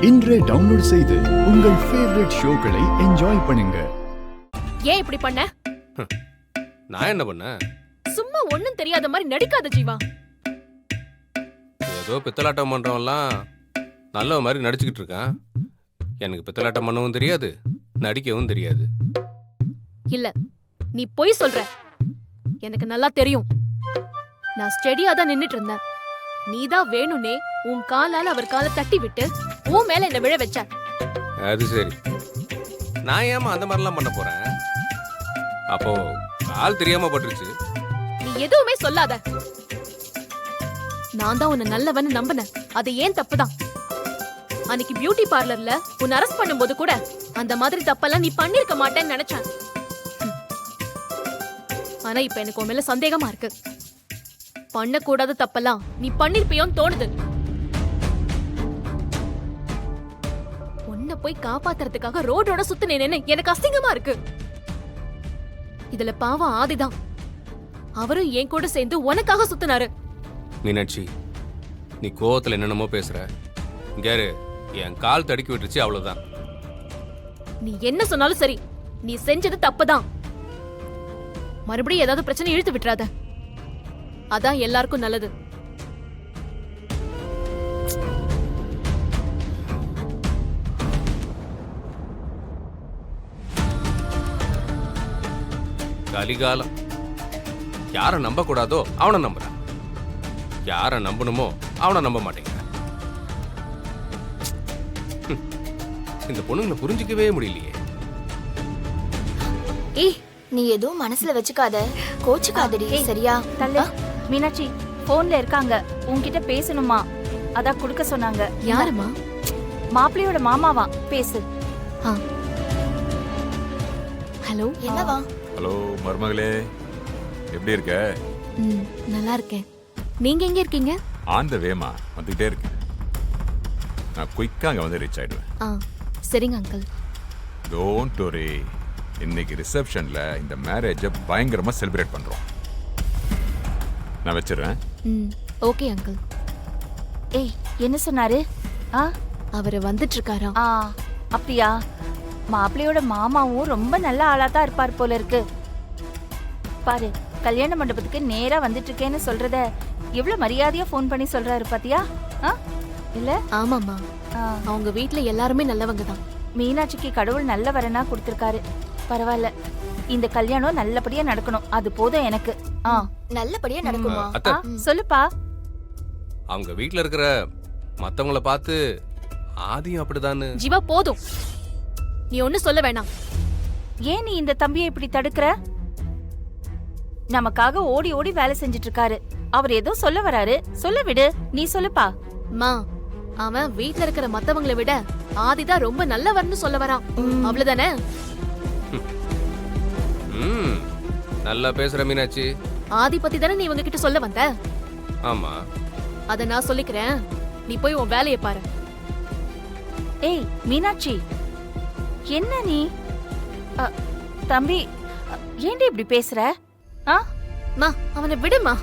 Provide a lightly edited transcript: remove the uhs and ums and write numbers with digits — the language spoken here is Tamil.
இன்றே டவுன்லோட் செய்து உங்கள் ஃபேவரட் ஷோக்களை என்ஜாய் பண்ணுங்க. ஏன் இப்படி பண்ண? நான் என்ன பண்ண? சும்மா ஒண்ணும் தெரியாத மாதிரி நடிக்காத ஜீவா. ஏதோ பித்தலாட்டம் பண்றவன்லாம் நல்ல மாதிரி நடிச்சுக்கிட்டு இருக்கான். எனக்கு பித்தலாட்டம் பண்ணவும் தெரியாது, நடிக்கவும் தெரியாது. இல்ல, நீ பொய் சொல்ற. எனக்கு நல்லா தெரியும். நான் ஸ்டெடியா தான் நின்னுட்டு இருந்தேன். நீதான் வேணும்னே உன் காலால அவர் காலை தட்டி விட்டு உன் மேல என்ன விழ வச்ச. அது சரி, நான் ஏமா அந்த மாதிரிலாம் பண்ண போறேன்? அப்போ கால் தெரியாம பட்டுருச்சு. நீ எதுவுமே சொல்லாத. நான் தான் உன்னை நல்லவன்னு நம்பினேன். அது ஏன் தப்புதான். அன்னைக்கு பியூட்டி பார்லர்ல உன்னை அரெஸ்ட் பண்ணும்போது கூட அந்த மாதிரி தப்பெல்லாம் நீ பண்ணிருக்க மாட்டேன்னு நினைச்சேன். ஆனா இப்ப எனக்கு உன் மேல சந்தேகமா இருக்கு. பண்ணக்கூடாத தப்பெல்லாம் நீ பண்ணிருப்பியோன்னு தோணுது. உன்னை போய் காப்பாத்துறதுக்காக ரோடோட சுத்தினேன்னு எனக்கு அசிங்கமா இருக்கு. இதுல பாவம் ஆதிதான். அவரும் என் கூட சேர்ந்து உனக்காக சுத்தினாரு. மீனாட்சி, நீ கோவத்துல என்னென்னமோ பேசுற. இங்காரு, என் கால் தடுக்கி விட்டுருச்சு, அவ்வளவுதான். நீ என்ன சொன்னாலும் சரி, நீ செஞ்சது தப்புதான். மறுபடியும் ஏதாவது பிரச்சனை இழுத்து விட்டுறாத. அதான் எல்லாருக்கும் நல்லது. கலிகாலம். யார நம்ப கூடாதோ அவனை நம்புறான், யார நம்பணுமோ அவனை நம்ப மாட்டேங்கிறான். இந்த பொண்ணுங்களை புரிஞ்சிக்கவே முடியலையே. ஏய், நீ எதுவும் மனசுல வச்சுக்காத, கோச்சுக்காதடி, சரியா? தள்ளு. மீனாட்சி போன்ல இருக்காங்க, உன்கிட்ட பேசணுமா, அதான் குடுக்க சொன்னாங்க. யாருமா? மாப்பிள்ளையோட மாமாவா, பேசு. ஹலோ. என்னவா? ஹலோ மருமகளே, எப்படி இருக்க? நல்லா இருக்கேன். நீங்க எங்க இருக்கீங்க? ஆன் த வேமா, வந்துகிட்டே இருக்கேன். நான் குயிக்கா அங்க வந்து ரீச் ஆயிடுவேன். சரிங்க அங்கிள். Don't worry. இன்னைக்கு ரிசப்ஷன்ல இந்த மேரேஜை பயங்கரமா செலிப்ரேட் பண்றோம். நான் வச்சிடுறேன். Okay uncle. ஏய், என்ன சொன்னாரு? அவர் வந்துட்டு இருக்காராம். அப்படியா? மாப்பிள்ளையோட மாமாவும் ரொம்ப நல்ல ஆளா தான் இருப்பார் போல இருக்கு. பாரு, கல்யாண மண்டபத்துக்கு நேரா வந்துட்டு இருக்கேன்னு சொல்றத எவ்வளவு மரியாதையா போன் பண்ணி சொல்றாரு பாத்தியா? இல்ல? ஆமாமா, அவங்க வீட்ல எல்லாருமே நல்லவங்க தான். மீனாட்சிக்கு கடவுள் நல்ல வரனா கொடுத்திருக்காரு. பரவாயில்ல, இந்த கல்யாணம் நல்லபடியா நடக்கணும், அது போதும் எனக்கு. நல்லபடியா நடக்குமா? சொல்லுப்பா. அவங்க வீட்டுல இருக்கிற மத்தவங்கள பார்த்து ஆதியும் அப்படிதான்னு. ஜீவா போதும், நீ ஒண்ணு சொல்ல வேணாம். ஏன் நீ இந்த தம்பியை இப்படி தடுக்கிற? நமக்காக ஓடி ஓடி வேலை செஞ்சிட்டு இருக்காரு. அவர் ஏதோ சொல்ல வராரு, சொல்ல விடு. நீ சொல்லுப்பா. மா, அவன் வீட்ல இருக்கிற மத்தவங்களை விட ஆதிதான் ரொம்ப நல்லவர்னு சொல்ல வரான். அவ்வளவுதானே? நல்லா பேசுற மீனாட்சி. ஆதி பத்தி தானே நீ இவங்க கிட்ட சொல்ல வந்த? ஆமா, அத நான் சொல்லிக்கிறேன். நீ போய் உன் வேலையை பாரு. ஏய் மீனாட்சி, என்ன நீ? தம்பி, ஏன்டி இப்படி பேசுற? மா, அவனை விடுமா.